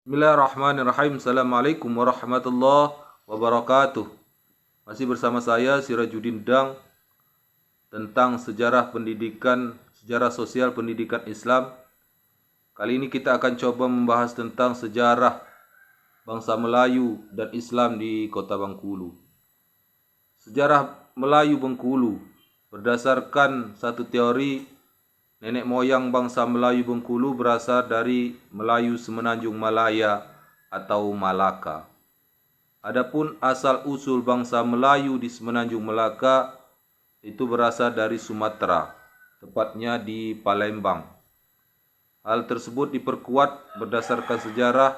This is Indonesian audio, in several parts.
Bismillahirrahmanirrahim. Assalamualaikum warahmatullahi wabarakatuh. Masih bersama saya Sirajuddin Dang tentang sejarah sosial pendidikan Islam. Kali ini kita akan coba membahas tentang sejarah bangsa Melayu dan Islam di Kota Bengkulu. Sejarah Melayu Bengkulu berdasarkan satu teori, nenek moyang bangsa Melayu Bengkulu berasal dari Melayu Semenanjung Malaya atau Malaka. Adapun asal-usul bangsa Melayu di Semenanjung Malaka itu berasal dari Sumatera, tepatnya di Palembang. Hal tersebut diperkuat berdasarkan sejarah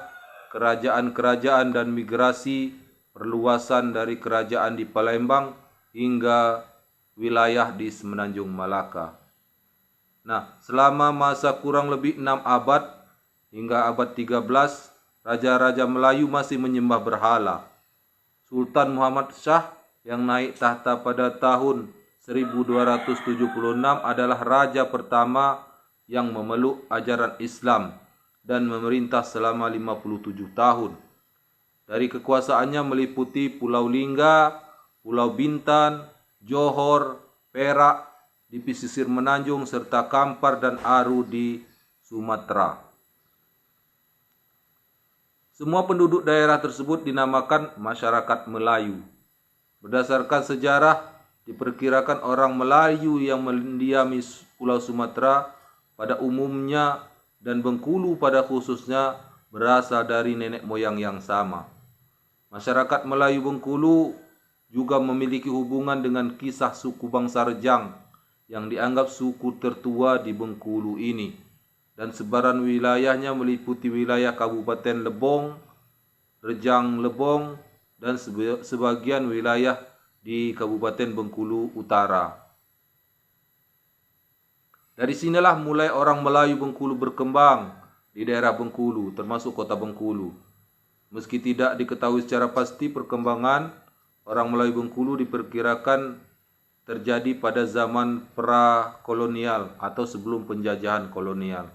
kerajaan-kerajaan dan migrasi perluasan dari kerajaan di Palembang hingga wilayah di Semenanjung Malaka. Nah, selama masa kurang lebih 6 abad hingga abad 13, raja-raja Melayu masih menyembah berhala. Sultan Muhammad Shah yang naik tahta pada tahun 1276 adalah raja pertama yang memeluk ajaran Islam dan memerintah selama 57 tahun. Dari kekuasaannya meliputi Pulau Lingga, Pulau Bintan, Johor, Perak di pesisir Menanjung, serta Kampar dan Aru di Sumatera. Semua penduduk daerah tersebut dinamakan masyarakat Melayu. Berdasarkan sejarah, diperkirakan orang Melayu yang mendiami Pulau Sumatera pada umumnya dan Bengkulu pada khususnya berasal dari nenek moyang yang sama. Masyarakat Melayu Bengkulu juga memiliki hubungan dengan kisah suku bangsa Rejang yang dianggap suku tertua di Bengkulu ini, dan sebaran wilayahnya meliputi wilayah Kabupaten Lebong, Rejang Lebong, dan sebagian wilayah di Kabupaten Bengkulu Utara. Dari sinilah mulai orang Melayu Bengkulu berkembang di daerah Bengkulu, termasuk kota Bengkulu. Meski tidak diketahui secara pasti perkembangan, orang Melayu Bengkulu diperkirakan terjadi pada zaman pra-kolonial atau sebelum penjajahan kolonial.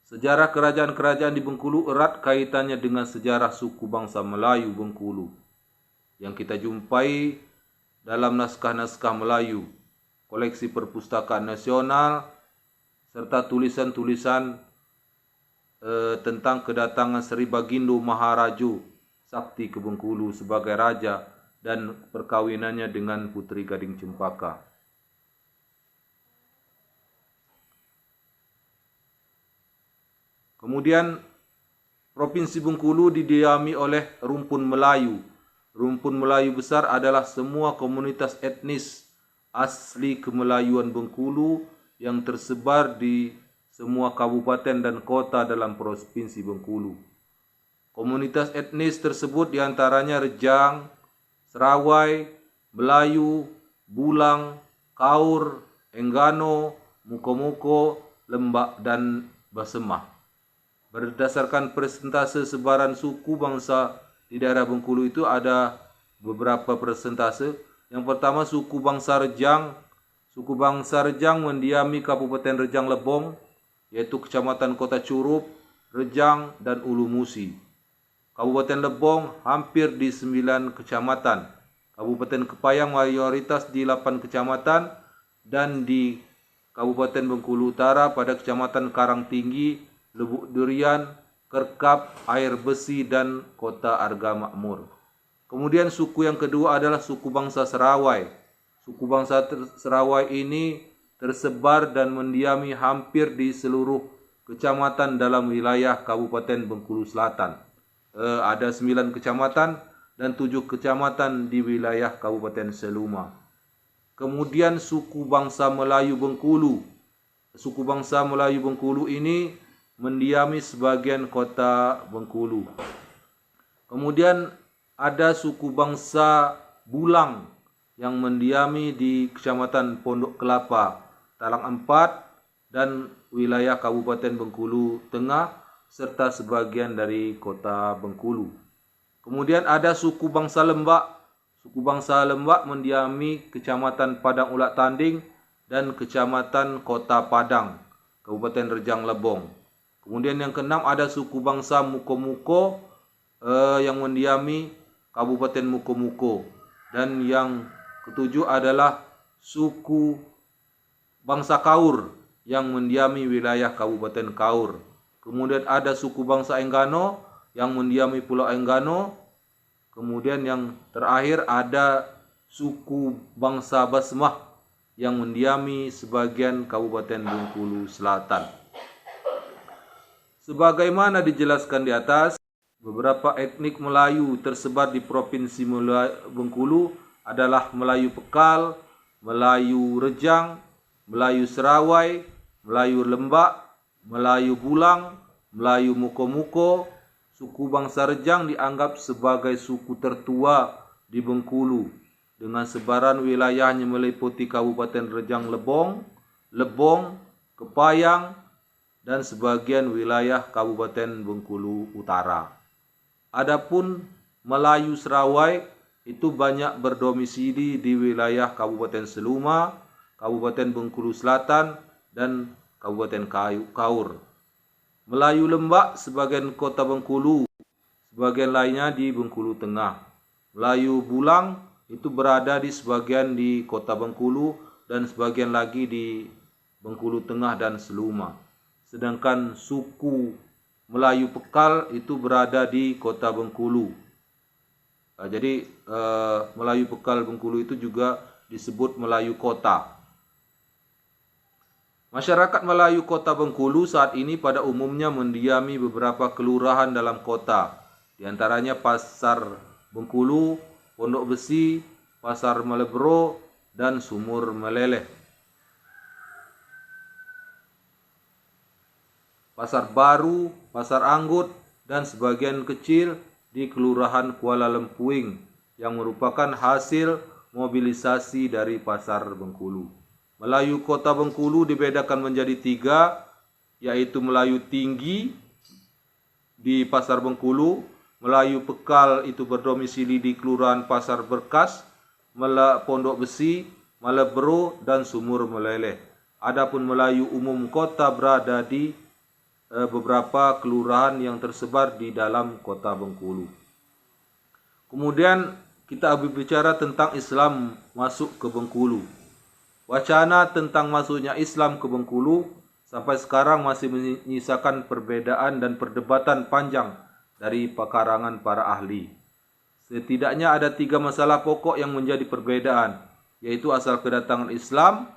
Sejarah kerajaan-kerajaan di Bengkulu erat kaitannya dengan sejarah suku bangsa Melayu Bengkulu yang kita jumpai dalam naskah-naskah Melayu, koleksi perpustakaan nasional, serta tulisan-tulisan tentang kedatangan Sri Bagindo Maharaju Sakti ke Bengkulu sebagai raja dan perkawinannya dengan Putri Gading Cempaka. Kemudian Provinsi Bengkulu didiami oleh rumpun Melayu. Rumpun Melayu besar adalah semua komunitas etnis asli kemelayuan Bengkulu yang tersebar di semua kabupaten dan kota dalam Provinsi Bengkulu. Komunitas etnis tersebut diantaranya Rejang, Serawai, Melayu, Bulang, Kaur, Enggano, Muko-Muko, Lembak, dan Basemah. Berdasarkan persentase sebaran suku bangsa di daerah Bengkulu itu ada beberapa persentase. Yang pertama, suku bangsa Rejang. Suku bangsa Rejang mendiami Kabupaten Rejang Lebong, yaitu Kecamatan Kota Curup, Rejang, dan Ulu Musi. Kabupaten Lebong hampir di 9 kecamatan. Kabupaten Kepayang mayoritas di 8 kecamatan, dan di Kabupaten Bengkulu Utara pada Kecamatan Karangtinggi, Lubuk Durian, Kerkap, Air Besi, dan Kota Arga Makmur. Kemudian suku yang kedua adalah suku bangsa Serawai. Suku bangsa Serawai ini tersebar dan mendiami hampir di seluruh kecamatan dalam wilayah Kabupaten Bengkulu Selatan. Ada 9 kecamatan dan 7 kecamatan di wilayah Kabupaten Seluma. Kemudian suku bangsa Melayu Bengkulu. Suku bangsa Melayu Bengkulu ini mendiami sebagian kota Bengkulu. Kemudian ada suku bangsa Bulang yang mendiami di Kecamatan Pondok Kelapa, Talang Empat, dan wilayah Kabupaten Bengkulu Tengah, serta sebagian dari kota Bengkulu. Kemudian ada suku bangsa Lembak. Suku bangsa Lembak mendiami Kecamatan Padang Ulak Tanding dan Kecamatan Kota Padang, Kabupaten Rejang Lebong. Kemudian yang keenam ada suku bangsa Muko-Muko yang mendiami Kabupaten Muko-Muko. Dan yang ketujuh adalah suku bangsa Kaur yang mendiami wilayah Kabupaten Kaur. Kemudian ada suku bangsa Enggano yang mendiami Pulau Enggano. Kemudian yang terakhir ada suku bangsa Basmah yang mendiami sebagian Kabupaten Bengkulu Selatan. Sebagaimana dijelaskan di atas, beberapa etnik Melayu tersebar di Provinsi Bengkulu adalah Melayu Pekal, Melayu Rejang, Melayu Serawai, Melayu Lembak, Melayu Bulang, Melayu Muko-Muko. Suku bangsa Rejang dianggap sebagai suku tertua di Bengkulu dengan sebaran wilayahnya meliputi Kabupaten Rejang Lebong, Kepayang, dan sebagian wilayah Kabupaten Bengkulu Utara. Adapun Melayu Serawai itu banyak berdomisili di wilayah Kabupaten Seluma, Kabupaten Bengkulu Selatan, dan Kabupaten Kaur. Melayu Lembak sebagian kota Bengkulu, sebagian lainnya di Bengkulu Tengah. Melayu Bulang itu berada di sebagian di kota Bengkulu dan sebagian lagi di Bengkulu Tengah dan Seluma. Sedangkan suku Melayu Pekal itu berada di kota Bengkulu. Jadi Melayu Pekal Bengkulu itu juga disebut Melayu Kota. Masyarakat Melayu Kota Bengkulu saat ini pada umumnya mendiami beberapa kelurahan dalam kota, di antaranya Pasar Bengkulu, Pondok Besi, Pasar Malebro, dan Sumur Meleleh. Pasar Baru, Pasar Anggut, dan sebagian kecil di Kelurahan Kuala Lempuing yang merupakan hasil mobilisasi dari Pasar Bengkulu. Melayu Kota Bengkulu dibedakan menjadi 3, yaitu Melayu Tinggi di Pasar Bengkulu, Melayu Pekal itu berdomisili di Kelurahan Pasar Berkas, Pondok Besi, Malebro, dan Sumur Meleleh. Adapun Melayu Umum Kota berada di beberapa kelurahan yang tersebar di dalam Kota Bengkulu. Kemudian kita berbicara tentang Islam masuk ke Bengkulu. Wacana tentang masuknya Islam ke Bengkulu sampai sekarang masih menyisakan perbedaan dan perdebatan panjang dari pekarangan para ahli. Setidaknya ada 3 masalah pokok yang menjadi perbedaan, yaitu asal kedatangan Islam,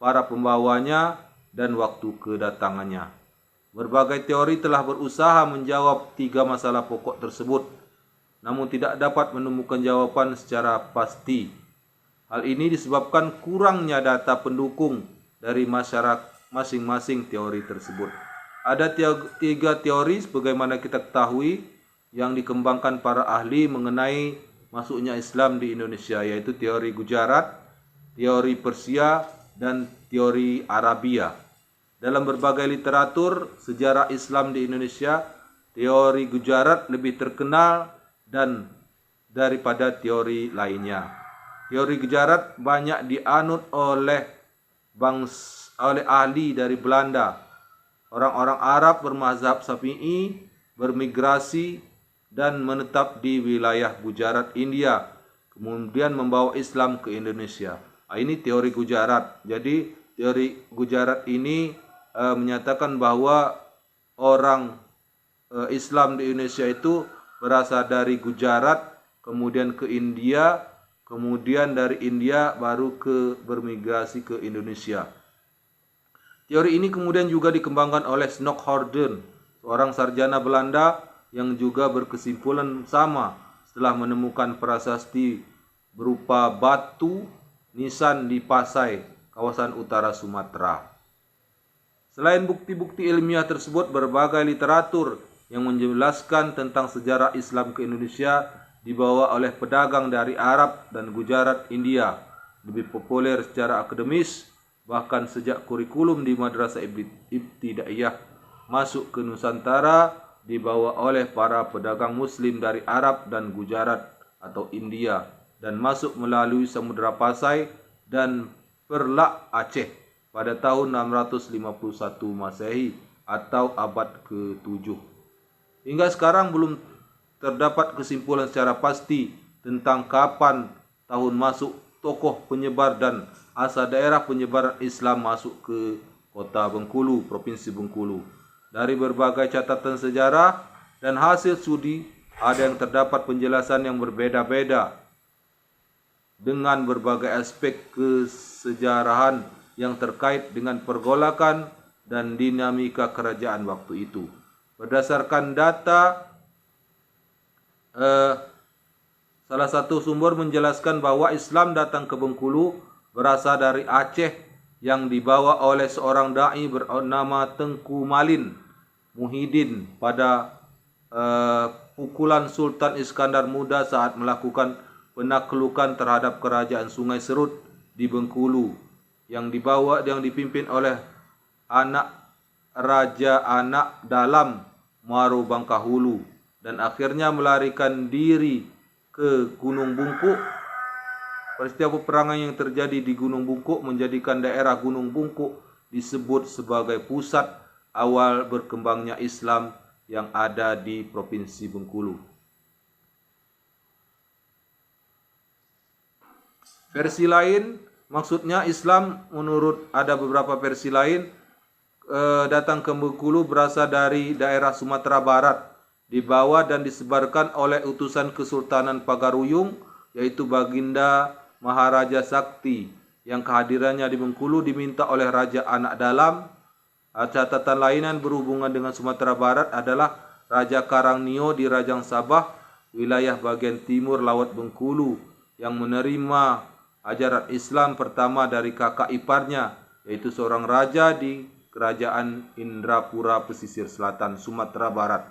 para pembawanya, dan waktu kedatangannya. Berbagai teori telah berusaha menjawab 3 masalah pokok tersebut, namun tidak dapat menemukan jawaban secara pasti. Hal ini disebabkan kurangnya data pendukung dari masyarakat masing-masing teori tersebut. Ada 3 teori sebagaimana kita ketahui yang dikembangkan para ahli mengenai masuknya Islam di Indonesia, yaitu teori Gujarat, teori Persia, dan teori Arabia. Dalam berbagai literatur sejarah Islam di Indonesia, teori Gujarat lebih terkenal dan daripada teori lainnya. Teori Gujarat banyak dianut oleh ahli dari Belanda. Orang-orang Arab bermazhab Syafi'i bermigrasi dan menetap di wilayah Gujarat, India, kemudian membawa Islam ke Indonesia. Ini teori Gujarat. Jadi teori Gujarat ini menyatakan bahwa orang Islam di Indonesia itu berasal dari Gujarat, kemudian ke India, kemudian dari India baru bermigrasi ke Indonesia. Teori ini kemudian juga dikembangkan oleh Snokhoorten, seorang sarjana Belanda yang juga berkesimpulan sama setelah menemukan prasasti berupa batu nisan di Pasai, kawasan utara Sumatera. Selain bukti-bukti ilmiah tersebut, berbagai literatur yang menjelaskan tentang sejarah Islam ke Indonesia dibawa oleh pedagang dari Arab dan Gujarat, India, lebih populer secara akademis, bahkan sejak kurikulum di Madrasah Ibtidaiyah masuk ke Nusantara dibawa oleh para pedagang Muslim dari Arab dan Gujarat atau India dan masuk melalui Samudra Pasai dan Perlak Aceh pada tahun 651 Masehi atau abad ke-7. Hingga sekarang belum terdapat kesimpulan secara pasti tentang kapan tahun masuk tokoh penyebar dan asal daerah penyebaran Islam masuk ke kota Bengkulu, Provinsi Bengkulu. Dari berbagai catatan sejarah dan hasil studi, ada yang terdapat penjelasan yang berbeda-beda dengan berbagai aspek kesejarahan yang terkait dengan pergolakan dan dinamika kerajaan waktu itu. Berdasarkan data, salah satu sumber menjelaskan bahwa Islam datang ke Bengkulu berasal dari Aceh yang dibawa oleh seorang dai bernama Tengku Malin Muhyiddin pada pukulan Sultan Iskandar Muda saat melakukan penaklukan terhadap kerajaan Sungai Serut di Bengkulu yang dipimpin oleh anak Raja Anak Dalam Muaro Bangkahulu dan akhirnya melarikan diri ke Gunung Bungkuk. Peristiwa peperangan yang terjadi di Gunung Bungkuk menjadikan daerah Gunung Bungkuk disebut sebagai pusat awal berkembangnya Islam yang ada di Provinsi Bengkulu. Versi lain, maksudnya Islam menurut ada beberapa versi lain datang ke Bengkulu berasal dari daerah Sumatera Barat, dibawa dan disebarkan oleh utusan Kesultanan Pagaruyung, yaitu Baginda Maharaja Sakti, yang kehadirannya di Bengkulu diminta oleh Raja Anak Dalam. Catatan lainan berhubungan dengan Sumatera Barat adalah Raja Karangnio di Rajang Sabah, wilayah bagian timur Laut Bengkulu, yang menerima ajaran Islam pertama dari kakak iparnya, yaitu seorang raja di Kerajaan Indrapura pesisir selatan Sumatera Barat.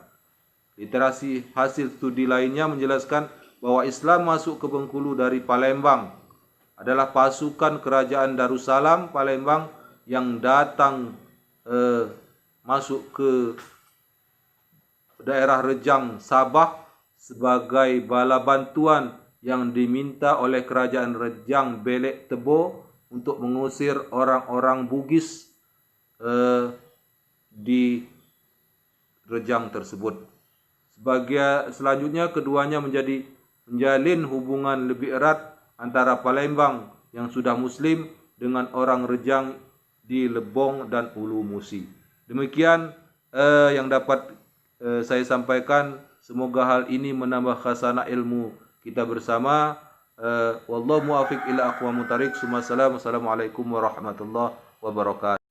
Literasi hasil studi lainnya menjelaskan bahwa Islam masuk ke Bengkulu dari Palembang adalah pasukan Kerajaan Darussalam Palembang yang datang masuk ke daerah Rejang Sabah sebagai bala bantuan yang diminta oleh Kerajaan Rejang Belek Tebo untuk mengusir orang-orang Bugis di Rejang tersebut. Selanjutnya keduanya menjalin hubungan lebih erat antara Palembang yang sudah Muslim dengan orang Rejang di Lebong dan Ulu Musi. Demikian yang dapat saya sampaikan. Semoga hal ini menambah khazanah ilmu kita bersama. Wallahu muwaffiq ila aqwamut thariq. Assalamualaikum warahmatullahi wabarakatuh.